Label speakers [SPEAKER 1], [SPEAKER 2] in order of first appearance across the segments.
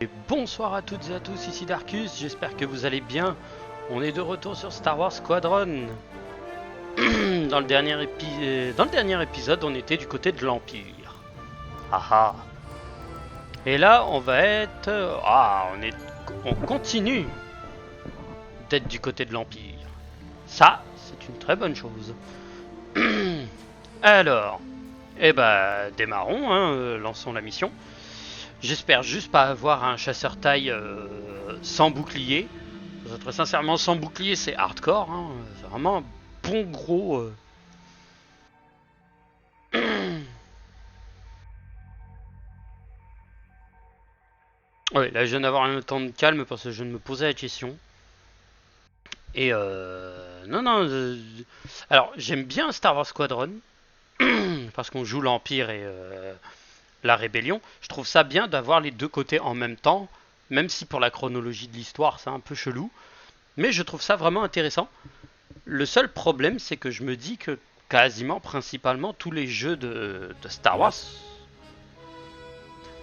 [SPEAKER 1] Et bonsoir à toutes et à tous, ici Darkus, j'espère que vous allez bien. On est de retour sur Star Wars Squadron. Dans le dernier épisode, on était du côté de l'Empire. Ah ah. Et là, on va être... On continue d'être du côté de l'Empire. Ça, c'est une très bonne chose. Alors, démarrons, lançons la mission. J'espère juste pas avoir un chasseur taille sans bouclier. Très sincèrement, sans bouclier, c'est hardcore. C'est vraiment un bon gros. Ouais, là, je viens d'avoir un temps de calme parce que je ne me posais la question. Et non, non. Alors, j'aime bien Star Wars Squadron parce qu'on joue l'Empire et la Rébellion. Je trouve ça bien d'avoir les deux côtés en même temps, même si pour la chronologie de l'histoire, c'est un peu chelou. Mais je trouve ça vraiment intéressant. Le seul problème, c'est que je me dis que quasiment, principalement, tous les jeux de Star Wars,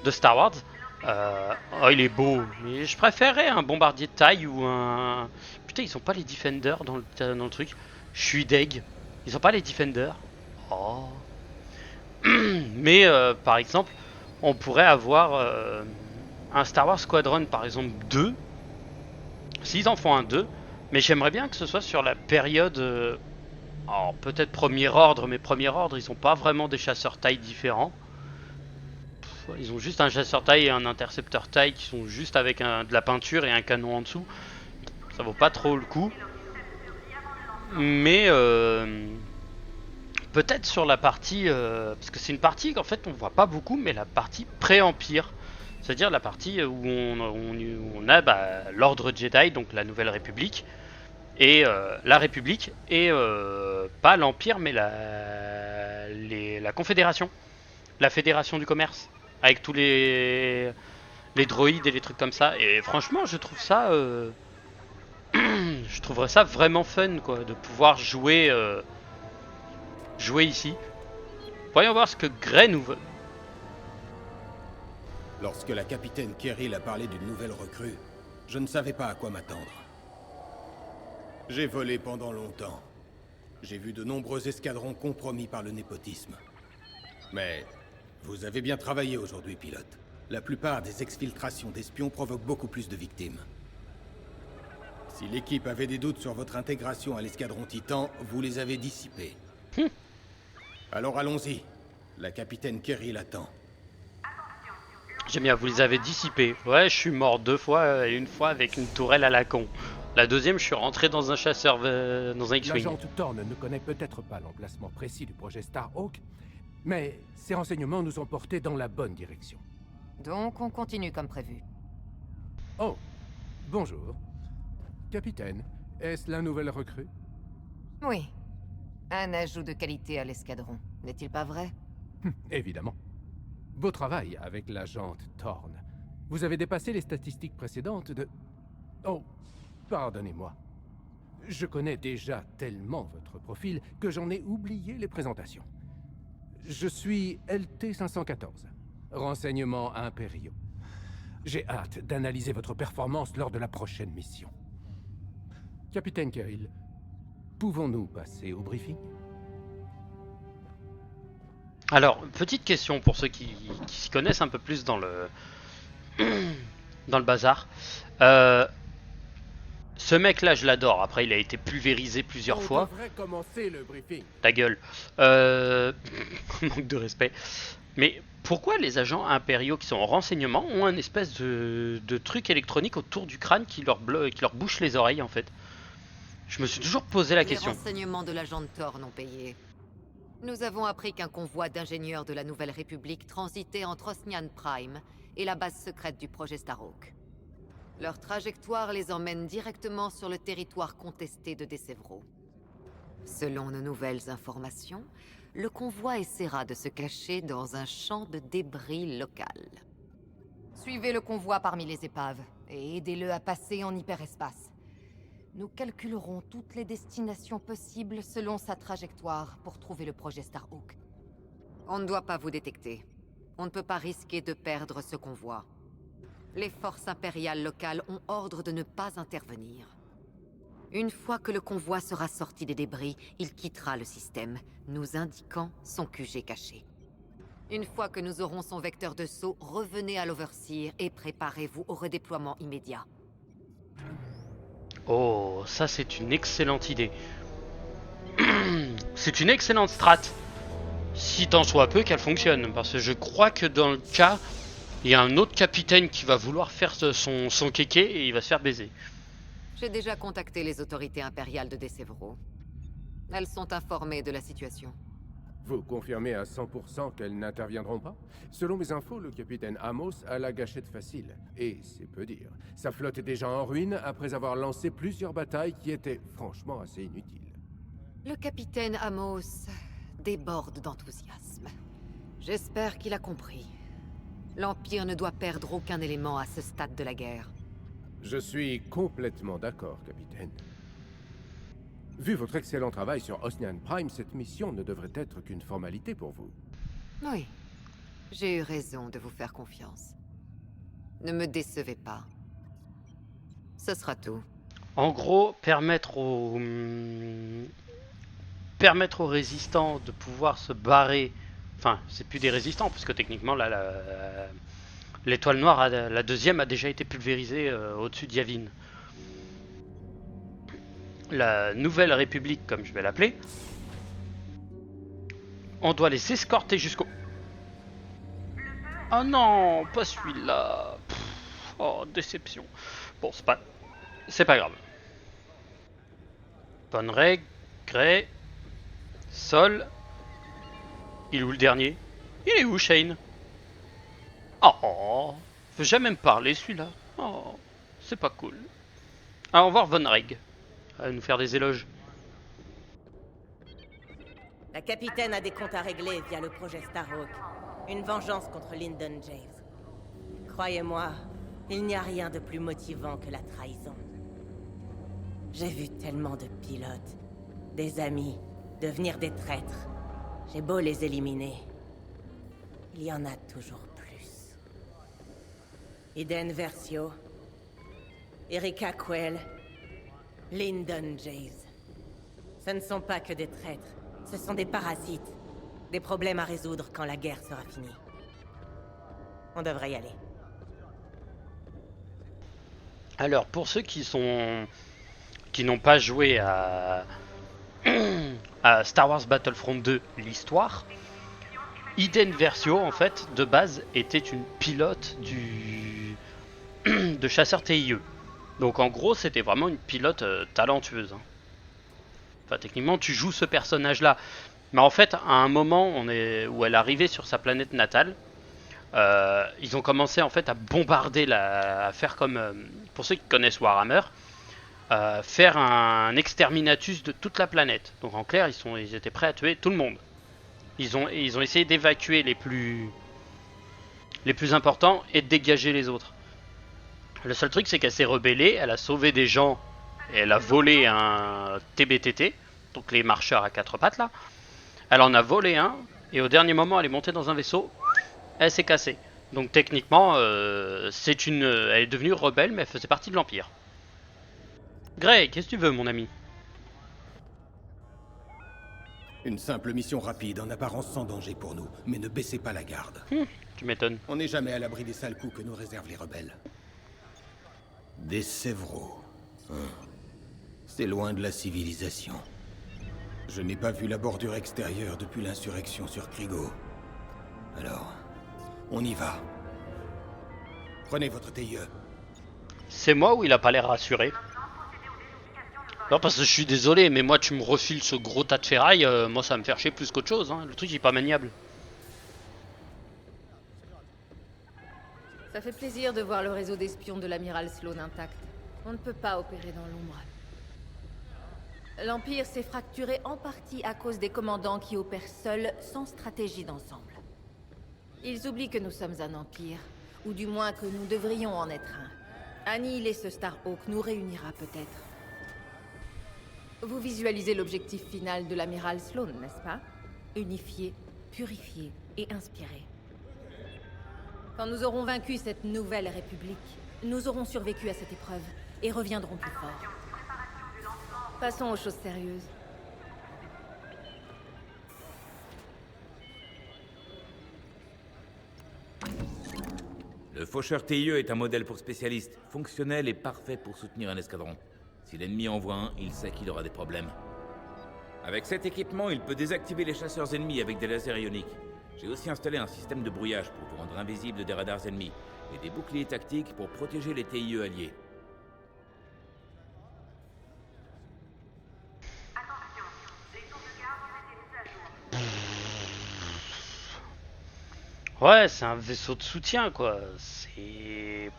[SPEAKER 1] oh, il est beau, mais je préférerais un bombardier de taille ou un. Putain, ils sont pas les Defenders dans le truc. Je suis deg. Ils sont pas les Defenders. Oh. Mais par exemple, on pourrait avoir un Star Wars Squadron, par exemple 2. S'ils en font un 2, mais j'aimerais bien que ce soit sur la période. Alors, peut-être premier ordre, mais premier ordre, ils ont pas vraiment des chasseurs taille différents. Ils ont juste un chasseur taille et un intercepteur taille qui sont juste avec de la peinture et un canon en dessous. Ça vaut pas trop le coup. Mais peut-être sur la partie... parce que c'est une partie qu'en fait on voit pas beaucoup, mais la partie pré-empire. C'est-à-dire la partie où on a l'ordre Jedi, donc la Nouvelle République, et la République, et pas l'Empire, mais la Confédération. La Fédération du Commerce. Avec tous les droïdes et les trucs comme ça. Et franchement, je trouverais ça vraiment fun, quoi, de pouvoir jouer ici. Voyons voir ce que Grey nous veut.
[SPEAKER 2] Lorsque la capitaine Kerrill a parlé d'une nouvelle recrue, je ne savais pas à quoi m'attendre. J'ai volé pendant longtemps. J'ai vu de nombreux escadrons compromis par le népotisme. Mais vous avez bien travaillé aujourd'hui, pilote. La plupart des exfiltrations d'espions provoquent beaucoup plus de victimes. Si l'équipe avait des doutes sur votre intégration à l'escadron Titan, vous les avez dissipés. Alors allons-y. La capitaine Kerrill attend.
[SPEAKER 1] J'aime bien, vous les avez dissipés. Ouais, je suis mort 2 fois et une fois avec une tourelle à la con. La deuxième, je suis rentré dans un chasseur, dans un X-Wing.
[SPEAKER 3] L'agent Thorne ne connaît peut-être pas l'emplacement précis du projet Starhawk, mais ses renseignements nous ont portés dans la bonne direction.
[SPEAKER 4] Donc on continue comme prévu.
[SPEAKER 3] Oh, bonjour. Capitaine, est-ce la nouvelle recrue?
[SPEAKER 4] Oui. Un ajout de qualité à l'escadron, n'est-il pas vrai?
[SPEAKER 3] Évidemment. Beau travail avec l'agente Thorne. Vous avez dépassé les statistiques précédentes de... Oh, pardonnez-moi. Je connais déjà tellement votre profil que j'en ai oublié les présentations. Je suis LT-514, renseignements impériaux. J'ai hâte d'analyser votre performance lors de la prochaine mission. Capitaine Kerrill, pouvons-nous passer au briefing?
[SPEAKER 1] Alors, petite question pour ceux qui s'y connaissent un peu plus dans le dans le bazar. Ce mec-là, je l'adore. Après, il a été pulvérisé plusieurs fois.
[SPEAKER 3] On devrait commencer le briefing.
[SPEAKER 1] Ta gueule. Manque de respect. Mais pourquoi les agents impériaux qui sont en renseignement ont un espèce de truc électronique autour du crâne qui leur bouche les oreilles, en fait? Je me suis toujours posé la question.
[SPEAKER 4] Les renseignements de l'agent Thorne ont payé. Nous avons appris qu'un convoi d'ingénieurs de la Nouvelle République transitait entre Osnian Prime et la base secrète du projet Starhawk. Leur trajectoire les emmène directement sur le territoire contesté de Decevro. Selon nos nouvelles informations, le convoi essaiera de se cacher dans un champ de débris local. Suivez le convoi parmi les épaves et aidez-le à passer en hyperespace. Nous calculerons toutes les destinations possibles selon sa trajectoire pour trouver le projet Starhawk. On ne doit pas vous détecter. On ne peut pas risquer de perdre ce convoi. Les forces impériales locales ont ordre de ne pas intervenir. Une fois que le convoi sera sorti des débris, il quittera le système, nous indiquant son QG caché. Une fois que nous aurons son vecteur de saut, revenez à l'Overseer et préparez-vous au redéploiement immédiat.
[SPEAKER 1] Oh, ça c'est une excellente idée. C'est une excellente strat. Si tant soit peu qu'elle fonctionne. Parce que je crois que dans le cas, il y a un autre capitaine qui va vouloir faire son kéké et il va se faire baiser.
[SPEAKER 4] J'ai déjà contacté les autorités impériales de Decevro. Elles sont informées de la situation.
[SPEAKER 3] Vous confirmez à 100% qu'elles n'interviendront pas? Selon mes infos, le capitaine Amos a la gâchette facile. Et c'est peu dire. Sa flotte est déjà en ruine après avoir lancé plusieurs batailles qui étaient franchement assez inutiles.
[SPEAKER 4] Le capitaine Amos déborde d'enthousiasme. J'espère qu'il a compris. L'Empire ne doit perdre aucun élément à ce stade de la guerre.
[SPEAKER 3] Je suis complètement d'accord, capitaine. Vu votre excellent travail sur Osnian Prime, cette mission ne devrait être qu'une formalité pour vous.
[SPEAKER 4] Oui, j'ai eu raison de vous faire confiance. Ne me décevez pas. Ce sera tout.
[SPEAKER 1] En gros, permettre aux résistants de pouvoir se barrer. Enfin, c'est plus des résistants, puisque techniquement, là, l'étoile noire, la deuxième, a déjà été pulvérisée au-dessus d'Yavin. La Nouvelle République, comme je vais l'appeler, on doit les escorter jusqu'au... Oh non, pas celui-là. Oh, déception. Bon, c'est pas grave. Bonne règle, Grey, Sol. Il est où le dernier? Il est où, Shane? Oh, veut jamais me parler celui-là. Oh, c'est pas cool. Ah, au revoir Von Reg. À nous faire des éloges.
[SPEAKER 5] La capitaine a des comptes à régler via le projet Starhawk. Une vengeance contre Lyndon James. Croyez-moi, il n'y a rien de plus motivant que la trahison. J'ai vu tellement de pilotes, des amis, devenir des traîtres. J'ai beau les éliminer, il y en a toujours plus. Eden Versio, Erika Quell, Lyndon Jays. Ce ne sont pas que des traîtres, ce sont des parasites. Des problèmes à résoudre quand la guerre sera finie. On devrait y aller.
[SPEAKER 1] Alors, pour ceux qui n'ont pas joué à Star Wars Battlefront 2, l'histoire, Eden Versio, en fait, de base, était une pilote de chasseur TIE. Donc, en gros, c'était vraiment une pilote talentueuse. Hein. Enfin, techniquement, tu joues ce personnage-là. Mais en fait, à un moment où elle arrivait sur sa planète natale, ils ont commencé en fait à bombarder, à faire comme, pour ceux qui connaissent Warhammer, faire un exterminatus de toute la planète. Donc en clair, ils étaient prêts à tuer tout le monde. Ils ont essayé d'évacuer les plus importants et de dégager les autres. Le seul truc, c'est qu'elle s'est rebellée, elle a sauvé des gens et elle a volé un TBTT, donc les marcheurs à quatre pattes là. Elle en a volé un et au dernier moment, elle est montée dans un vaisseau, elle s'est cassée. Donc techniquement, elle est devenue rebelle, mais elle faisait partie de l'Empire. Grey, qu'est-ce que tu veux, mon ami?
[SPEAKER 2] Une simple mission rapide, en apparence sans danger pour nous. Mais ne baissez pas la garde.
[SPEAKER 1] Tu m'étonnes.
[SPEAKER 2] On n'est jamais à l'abri des sales coups que nous réservent les rebelles. Des Sévros. C'est loin de la civilisation. Je n'ai pas vu la bordure extérieure depuis l'insurrection sur Krigo. Alors, on y va. Prenez votre TIE.
[SPEAKER 1] C'est moi ou il a pas l'air rassuré? Non, parce que je suis désolé, mais moi tu me refiles ce gros tas de ferraille, moi ça va me faire chier plus qu'autre chose, hein. Le truc il est pas maniable.
[SPEAKER 6] Ça fait plaisir de voir le réseau d'espions de l'amiral Sloane intact. On ne peut pas opérer dans l'ombre. L'Empire s'est fracturé en partie à cause des commandants qui opèrent seuls, sans stratégie d'ensemble. Ils oublient que nous sommes un empire, ou du moins que nous devrions en être un. Annihiler ce Starhawk nous réunira peut-être. Vous visualisez l'objectif final de l'amiral Sloane, n'est-ce pas? Unifier, purifier et inspirer. Quand nous aurons vaincu cette nouvelle république, nous aurons survécu à cette épreuve et reviendrons plus forts. Passons aux choses sérieuses.
[SPEAKER 7] Le faucheur TIE est un modèle pour spécialistes, fonctionnel et parfait pour soutenir un escadron. Si l'ennemi envoie un, il sait qu'il aura des problèmes. Avec cet équipement, il peut désactiver les chasseurs ennemis avec des lasers ioniques. J'ai aussi installé un système de brouillage pour vous rendre invisible des radars ennemis, et des boucliers tactiques pour protéger les TIE alliés.
[SPEAKER 1] Ouais, c'est un vaisseau de soutien, quoi. C'est...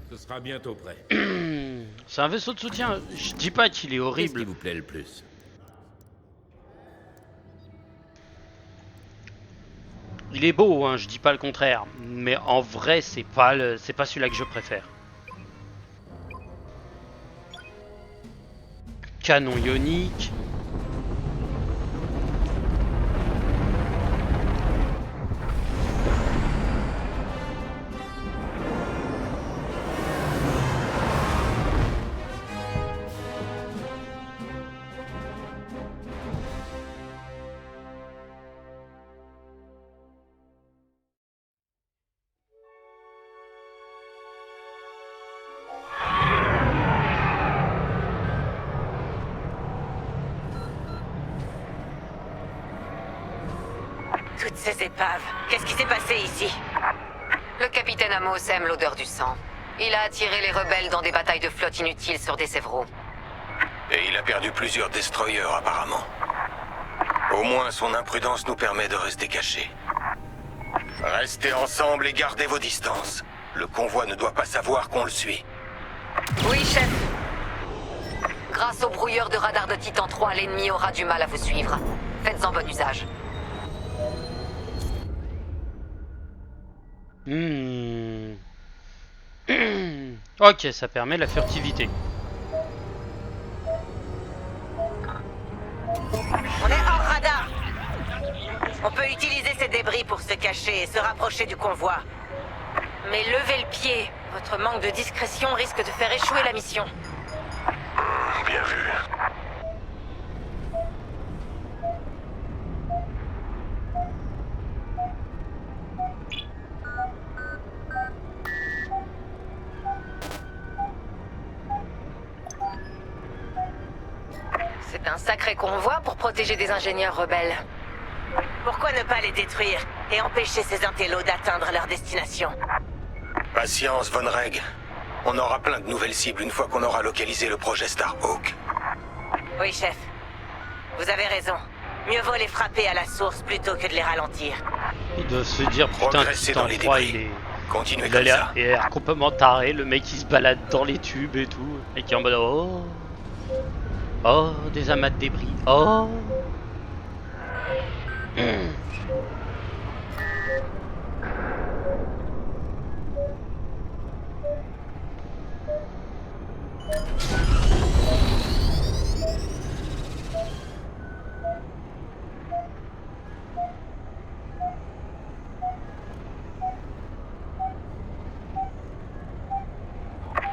[SPEAKER 7] Ce sera bientôt prêt.
[SPEAKER 1] C'est un vaisseau de soutien. Je dis pas qu'il est
[SPEAKER 7] Qu'est-ce
[SPEAKER 1] horrible.
[SPEAKER 7] qui vous plaît le plus?
[SPEAKER 1] Il est beau, hein, je dis pas le contraire. Mais en vrai, c'est pas celui-là que je préfère. Canon ionique.
[SPEAKER 5] Toutes ces épaves, qu'est-ce qui s'est passé ici?
[SPEAKER 4] Le capitaine Amos aime l'odeur du sang. Il a attiré les rebelles dans des batailles de flotte inutiles sur des Sévros.
[SPEAKER 2] Et il a perdu plusieurs destroyers, apparemment. Au moins, son imprudence nous permet de rester cachés. Restez ensemble et gardez vos distances. Le convoi ne doit pas savoir qu'on le suit.
[SPEAKER 4] Oui, chef. Grâce au brouilleur de radar de Titan 3, l'ennemi aura du mal à vous suivre. Faites-en bon usage.
[SPEAKER 1] Ok, ça permet la furtivité.
[SPEAKER 5] On est hors radar. On peut utiliser ces débris pour se cacher et se rapprocher du convoi. Mais levez le pied. Votre manque de discrétion risque de faire échouer la mission.
[SPEAKER 2] Bien vu.
[SPEAKER 4] C'est un sacré convoi pour protéger des ingénieurs rebelles.
[SPEAKER 5] Pourquoi ne pas les détruire et empêcher ces intellos d'atteindre leur destination?
[SPEAKER 2] Patience, Von Reg. On aura plein de nouvelles cibles une fois qu'on aura localisé le projet Starhawk.
[SPEAKER 5] Oui, chef. Vous avez raison. Mieux vaut les frapper à la source plutôt que de les ralentir.
[SPEAKER 1] Ils doivent se dire, putain,
[SPEAKER 2] Progressez
[SPEAKER 1] Titan
[SPEAKER 2] dans les
[SPEAKER 1] 3,
[SPEAKER 2] débris. Continuez
[SPEAKER 1] il a
[SPEAKER 2] comme ça.
[SPEAKER 1] l'air complètement taré. Le mec, il se balade dans les tubes et tout. Et qui est en mode, oh... Oh, des amas de débris. Oh.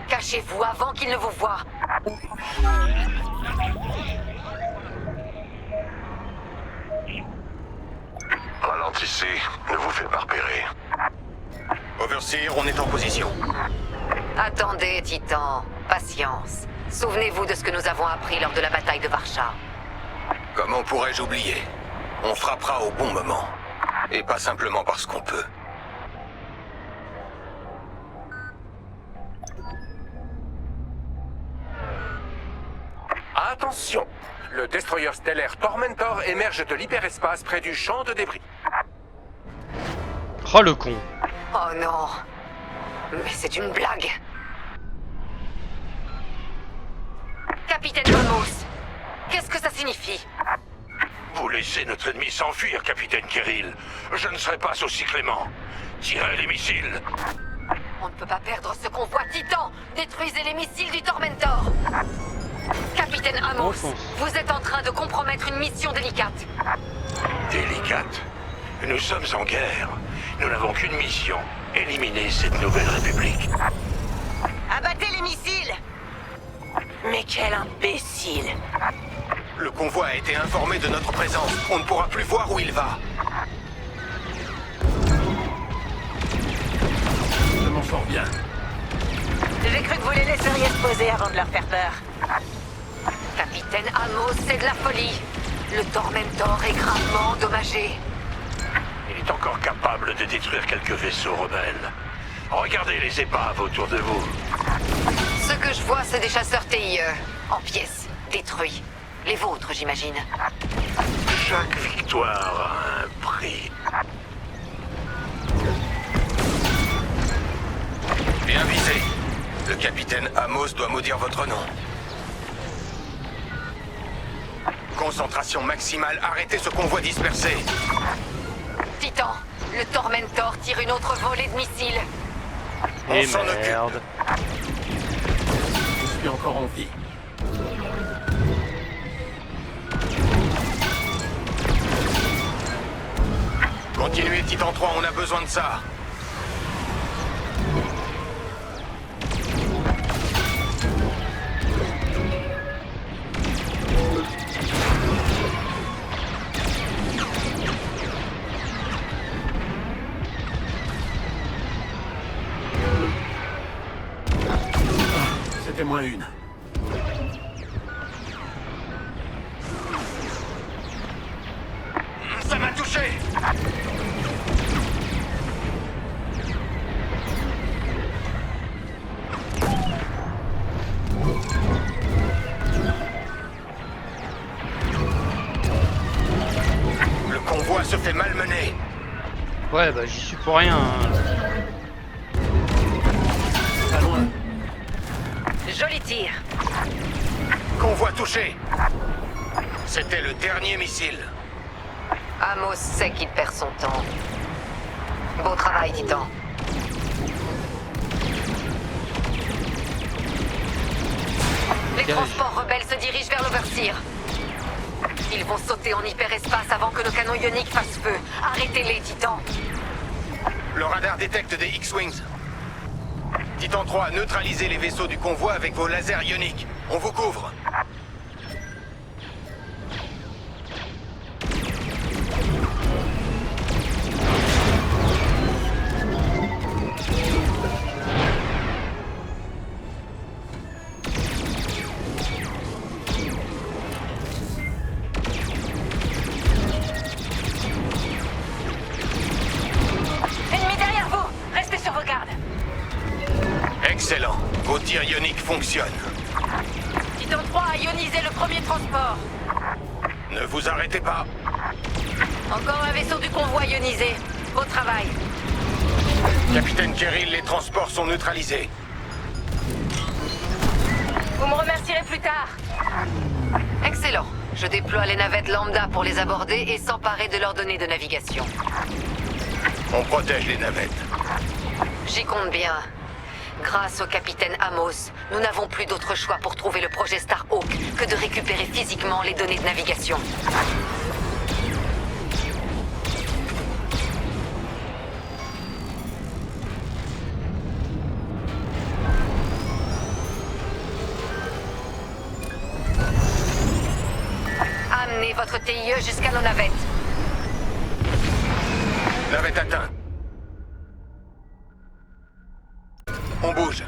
[SPEAKER 4] Cachez-vous avant qu'il ne vous voie.
[SPEAKER 2] Ralentissez, ne vous faites pas repérer. Overseer, on est en position.
[SPEAKER 4] Attendez, Titan. Patience. Souvenez-vous de ce que nous avons appris lors de la bataille de Varsha.
[SPEAKER 2] Comment pourrais-je oublier? On frappera au bon moment. Et pas simplement parce qu'on peut.
[SPEAKER 8] Attention! Le destroyer stellaire Tormentor émerge de l'hyperespace près du champ de débris.
[SPEAKER 1] Oh le con.
[SPEAKER 4] Oh non. Mais c'est une blague. Capitaine Amos, qu'est-ce que ça signifie?
[SPEAKER 9] Vous laissez notre ennemi s'enfuir, capitaine Kirill. Je ne serai pas aussi clément. Tirez les missiles.
[SPEAKER 4] On ne peut pas perdre ce convoi Titan. Détruisez les missiles du Tormentor. Capitaine Amos, vous êtes en train de compromettre une mission délicate.
[SPEAKER 9] Délicate? Nous sommes en guerre. Nous n'avons qu'une mission. Éliminer cette nouvelle république.
[SPEAKER 5] Abattez les missiles! Mais quel imbécile!
[SPEAKER 2] Le convoi a été informé de notre présence. On ne pourra plus voir où il va.
[SPEAKER 3] Je m'en sors bien.
[SPEAKER 5] J'ai cru que vous les laisseriez se poser avant de leur faire peur.
[SPEAKER 4] Capitaine Amos, c'est de la folie. Le Tormentor est gravement endommagé.
[SPEAKER 9] Il est encore capable de détruire quelques vaisseaux rebelles. Regardez les épaves autour de vous.
[SPEAKER 4] Ce que je vois, c'est des chasseurs TIE. En pièces, détruits. Les vôtres, j'imagine.
[SPEAKER 9] Chaque victoire a un prix.
[SPEAKER 2] Bien visé. Le capitaine Amos doit maudire votre nom. Concentration maximale, arrêtez ce convoi dispersé.
[SPEAKER 4] Titan, le Tormentor tire une autre volée de missiles.
[SPEAKER 2] On
[SPEAKER 1] Et
[SPEAKER 2] s'en occupe.
[SPEAKER 1] merde.
[SPEAKER 3] Je suis encore en vie.
[SPEAKER 2] Continuez, Titan 3, on a besoin de ça.
[SPEAKER 3] C'était moins une.
[SPEAKER 2] Ça m'a touché. Le convoi se fait malmener.
[SPEAKER 1] Ouais, bah j'y suis pour rien. Hein.
[SPEAKER 3] Pas loin.
[SPEAKER 5] Joli tir.
[SPEAKER 2] Convoi touché. C'était le dernier missile.
[SPEAKER 4] Amos sait qu'il perd son temps. Beau travail, Titan. Les transports rebelles se dirigent vers l'Overseer. Ils vont sauter en hyperespace avant que nos canons ioniques fassent feu. Arrêtez-les, Titan.
[SPEAKER 2] Le radar détecte des X-Wings. Titan 3, neutralisez les vaisseaux du convoi avec vos lasers ioniques. On vous couvre.
[SPEAKER 5] Ennemi derrière vous! Restez sur vos gardes.
[SPEAKER 2] Excellent. Vos tirs ioniques fonctionnent.
[SPEAKER 5] Titan 3 a ionisé le premier transport.
[SPEAKER 2] Ne vous arrêtez pas.
[SPEAKER 5] Encore un vaisseau du convoi ionisé. Beau travail.
[SPEAKER 2] Capitaine Kirill, les transports sont neutralisés.
[SPEAKER 5] Vous me remercierez plus tard.
[SPEAKER 4] Excellent. Je déploie les navettes lambda pour les aborder et s'emparer de leurs données de navigation.
[SPEAKER 2] On protège les navettes.
[SPEAKER 4] J'y compte bien. Grâce au capitaine Amos, nous n'avons plus d'autre choix pour trouver le projet Starhawk que de récupérer physiquement les données de navigation. Amenez votre TIE jusqu'à nos navettes.
[SPEAKER 2] Navette atteinte. On bouge.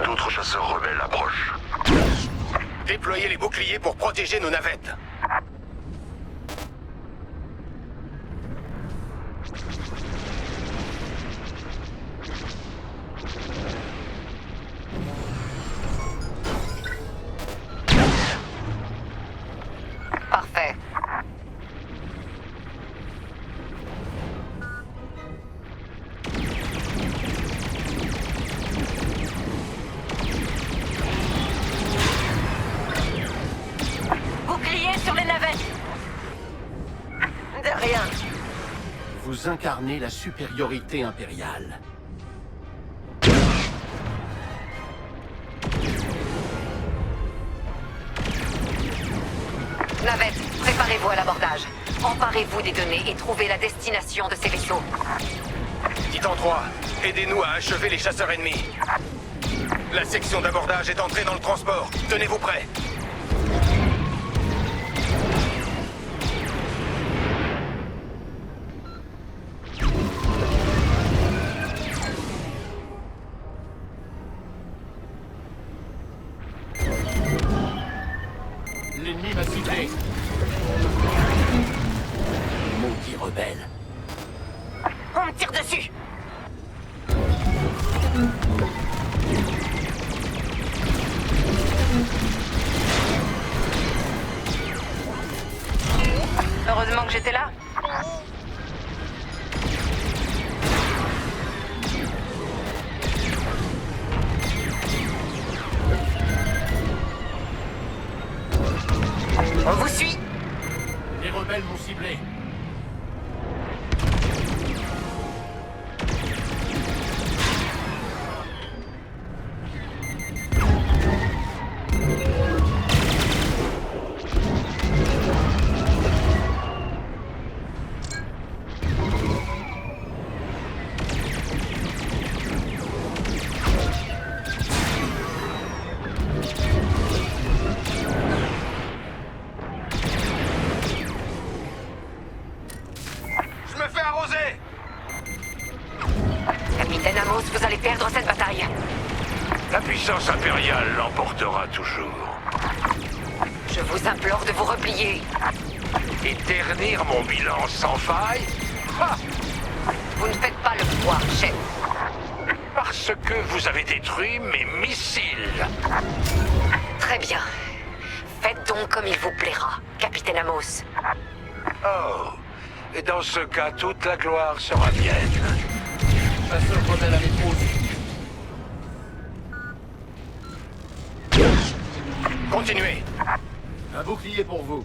[SPEAKER 9] D'autres chasseurs rebelles approchent.
[SPEAKER 2] Déployez les boucliers pour protéger nos navettes.
[SPEAKER 4] Parfait.
[SPEAKER 5] Bouclier sur les navettes. De rien.
[SPEAKER 3] Vous incarnez la supériorité impériale.
[SPEAKER 4] Navette, préparez-vous à l'abordage. Emparez-vous des données et trouvez la destination de ces vaisseaux.
[SPEAKER 2] Titan 3, aidez-nous à achever les chasseurs ennemis. La section d'abordage est entrée dans le transport. Tenez-vous prêts.
[SPEAKER 3] L'ennemi m'a ciblé.
[SPEAKER 10] Maudit rebelle.
[SPEAKER 5] On me tire dessus!
[SPEAKER 4] Heureusement que j'étais là. On vous suit.
[SPEAKER 10] Les rebelles m'ont ciblé.
[SPEAKER 2] Je me fais arroser.
[SPEAKER 4] Capitaine Amos, vous allez perdre cette bataille.
[SPEAKER 9] La puissance impériale l'emportera toujours.
[SPEAKER 4] Je vous implore de vous replier.
[SPEAKER 9] Et ternir mon bilan sans faille? Ha!
[SPEAKER 4] Vous ne faites pas le poids, chef.
[SPEAKER 9] Parce que vous avez détruit mes missiles.
[SPEAKER 4] Très bien. Faites donc comme il vous plaira, Capitaine Amos.
[SPEAKER 9] Oh. Et dans ce cas, toute la gloire sera mienne.
[SPEAKER 10] Chasseur rebelle à l'épouse.
[SPEAKER 2] Continuez.
[SPEAKER 10] Un bouclier pour vous.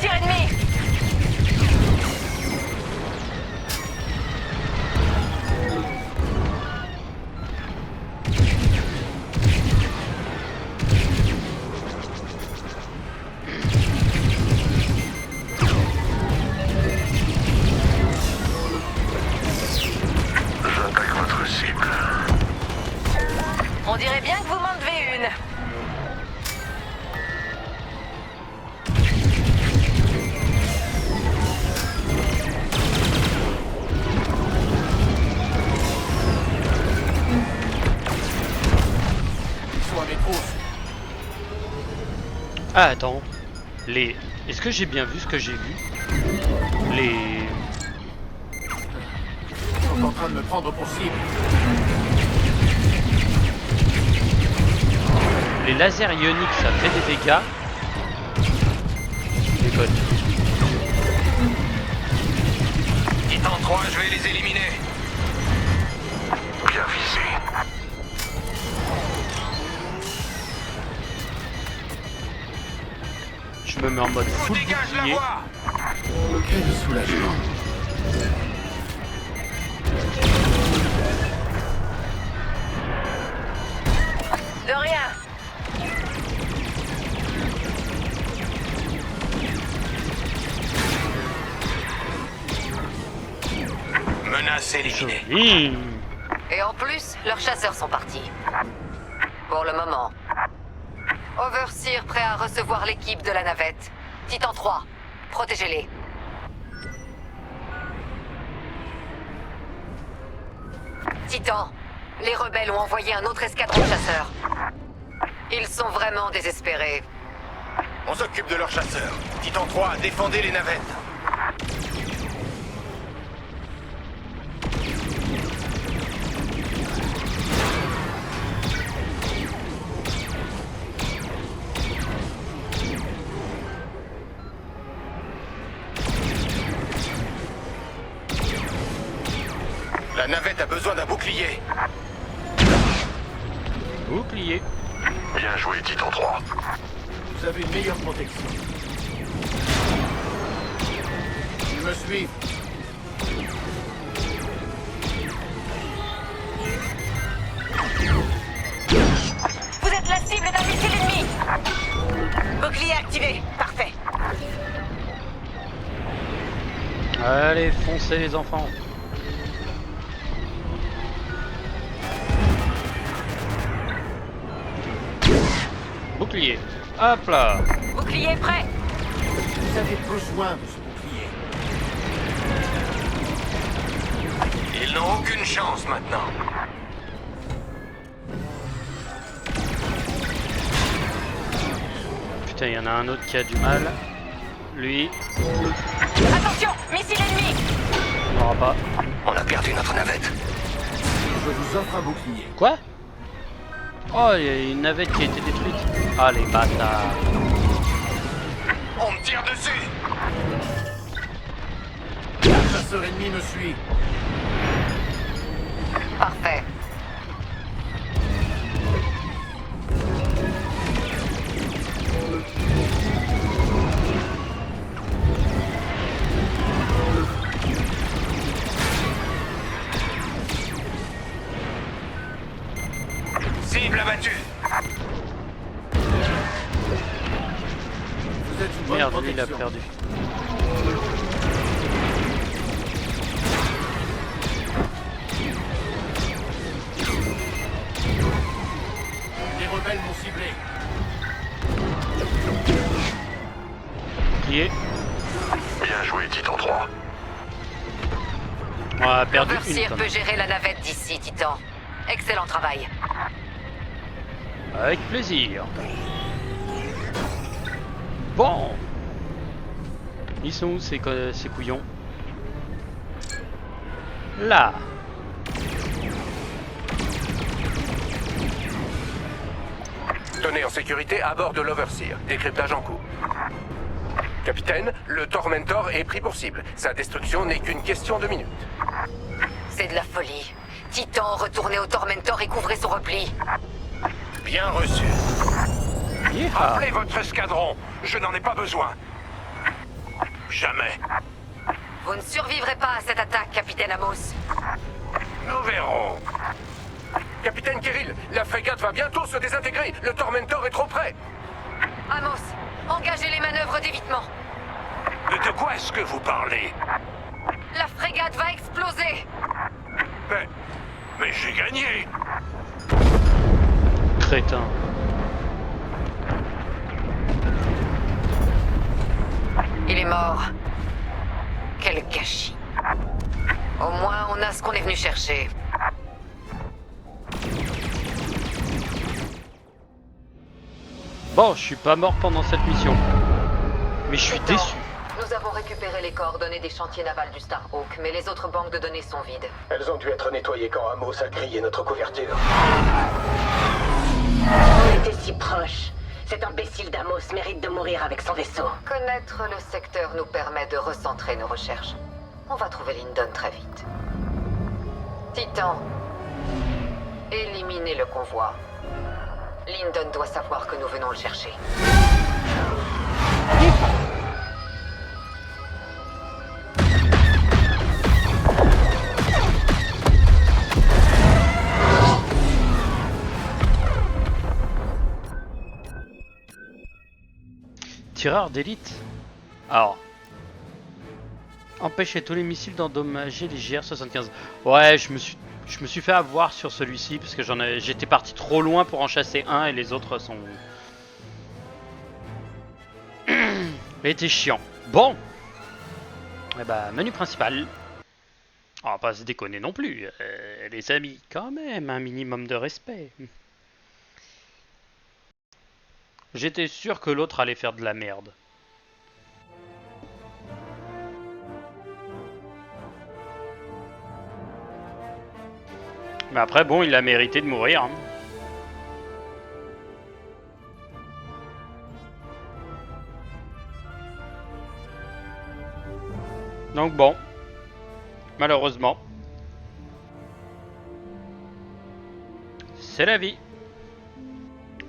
[SPEAKER 5] Tir ennemi!
[SPEAKER 9] J'attaque votre cible.
[SPEAKER 5] On dirait bien que vous m'en devez une.
[SPEAKER 10] Ils sont à mes trousses.
[SPEAKER 1] Ah, attends. Les... Est-ce que j'ai bien vu ce que j'ai vu? Les...
[SPEAKER 10] Ils sont en train de me prendre pour cible.
[SPEAKER 1] Les lasers ioniques, ça fait des dégâts. Je déconne.
[SPEAKER 2] Titan 3, je vais les éliminer.
[SPEAKER 9] Bien visé.
[SPEAKER 1] Je me mets en mode full
[SPEAKER 2] Dégage la
[SPEAKER 1] bouclier.
[SPEAKER 2] voie.
[SPEAKER 10] Quel soulagement.
[SPEAKER 5] De rien.
[SPEAKER 2] Menace éliminée.
[SPEAKER 4] Et en plus, leurs chasseurs sont partis. Pour le moment. Overseer prêt à recevoir l'équipe de la navette. Titan 3, protégez-les. Titan, les rebelles ont envoyé un autre escadron de chasseurs. Ils sont vraiment désespérés.
[SPEAKER 2] On s'occupe de leurs chasseurs. Titan 3, défendez les navettes. La navette a besoin d'un bouclier.
[SPEAKER 1] Bouclier.
[SPEAKER 9] Bien joué, Titan 3.
[SPEAKER 10] Vous avez une meilleure protection. me suivent.
[SPEAKER 5] Vous êtes la cible d'un missile ennemi. Bouclier activé. Parfait.
[SPEAKER 1] Allez, foncez les enfants. Bouclier. Hop là.
[SPEAKER 5] Bouclier prêt.
[SPEAKER 10] Vous avez besoin de ce bouclier.
[SPEAKER 8] Ils n'ont aucune chance maintenant.
[SPEAKER 1] Putain, il y en a un autre qui a du mal. Lui,
[SPEAKER 5] Attention, missile ennemi.
[SPEAKER 1] on n'aura pas.
[SPEAKER 8] On a perdu notre navette.
[SPEAKER 10] Je vous offre un bouclier.
[SPEAKER 1] Quoi? Oh, il y a une navette qui a été détruite. Ah, les bâtards.
[SPEAKER 8] On me tire dessus.
[SPEAKER 10] Un chasseur ennemi me suit.
[SPEAKER 4] Parfait.
[SPEAKER 8] Cible abattue.
[SPEAKER 10] Vous êtes une bonne
[SPEAKER 1] Merde, lui, il a
[SPEAKER 10] protection.
[SPEAKER 1] perdu.
[SPEAKER 10] Les rebelles m'ont ciblé.
[SPEAKER 1] Bouclier.
[SPEAKER 9] Bien joué, Titan 3.
[SPEAKER 1] On a perdu une
[SPEAKER 4] Overseer
[SPEAKER 1] quand
[SPEAKER 4] peut
[SPEAKER 1] même.
[SPEAKER 4] gérer la navette d'ici, Titan. Excellent travail.
[SPEAKER 1] Avec plaisir. Bon. Ils sont où ces couillons? Là.
[SPEAKER 8] Données en sécurité à bord de l'Overseer. Décryptage en cours. Capitaine, le Tormentor est pris pour cible. Sa destruction n'est qu'une question de minutes.
[SPEAKER 4] C'est de la folie. Titan, retournez au Tormentor et couvrez son repli.
[SPEAKER 8] Bien reçu.
[SPEAKER 1] Yeehaw.
[SPEAKER 9] Appelez votre escadron. Je n'en ai pas besoin. Jamais.
[SPEAKER 4] Vous ne survivrez pas à cette attaque, Capitaine Amos.
[SPEAKER 9] Nous verrons.
[SPEAKER 8] Capitaine Kirill, la frégate va bientôt se désintégrer. Le Tormentor est trop près.
[SPEAKER 4] Amos, engagez les manœuvres d'évitement.
[SPEAKER 9] De quoi est-ce que vous parlez?
[SPEAKER 4] La frégate va exploser.
[SPEAKER 9] Mais j'ai gagné.
[SPEAKER 1] Crétin.
[SPEAKER 4] Il est mort. Quel gâchis. Au moins, on a ce qu'on est venu chercher.
[SPEAKER 1] Bon, je suis pas mort pendant cette mission. Mais je suis
[SPEAKER 4] Titan,
[SPEAKER 1] déçu.
[SPEAKER 4] nous avons récupéré les coordonnées des chantiers navals du Starhawk, mais les autres banques de données sont vides.
[SPEAKER 2] Elles ont dû être nettoyées quand Amos a grillé notre couverture.
[SPEAKER 5] On était si proches. Cet imbécile d'Amos mérite de mourir avec son vaisseau.
[SPEAKER 4] Connaître le secteur nous permet de recentrer nos recherches. On va trouver Lyndon très vite. Titan, éliminez le convoi. Lyndon doit savoir que nous venons le chercher.
[SPEAKER 1] Tireur d'élite. Alors. Empêcher tous les missiles d'endommager les GR-75. Ouais, je me suis fait avoir sur celui-ci parce que j'étais parti trop loin pour en chasser un et les autres sont... était chiant. Bon. Eh bah, menu principal. On va pas se déconner non plus. Les amis, quand même, un minimum de respect. J'étais sûr que l'autre allait faire de la merde. Mais après, bon, il a mérité de mourir. Hein. Donc bon, malheureusement, c'est la vie.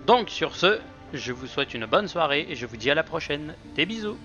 [SPEAKER 1] Donc sur ce, je vous souhaite une bonne soirée et je vous dis à la prochaine. Des bisous.